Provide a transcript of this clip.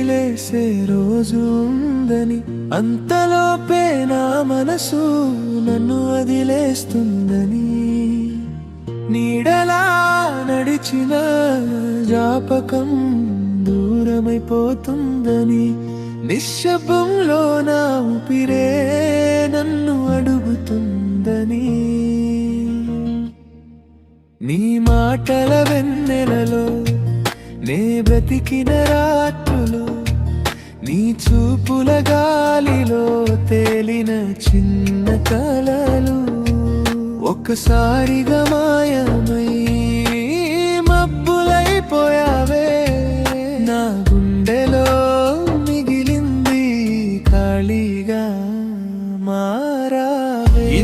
వదిలేసే రోజు ఉందని, అంతలోపే నా మనసు నన్ను వదిలేస్తుందని, నీడలా నడిచిన జ్ఞాపకం దూరమైపోతుందని, నిశ్శబ్దంలో నా ఊపిరే నన్ను అడుగుతుందని, నీ మాటల వెన్నెలలో నే బ్రతికిన రాత్రులు, నీ చూపుల గాలిలో తేలిన చిన్న కలలు, ఒక్కసారిగా మాయమై మబ్బులైపోయావే, నా గుండెలో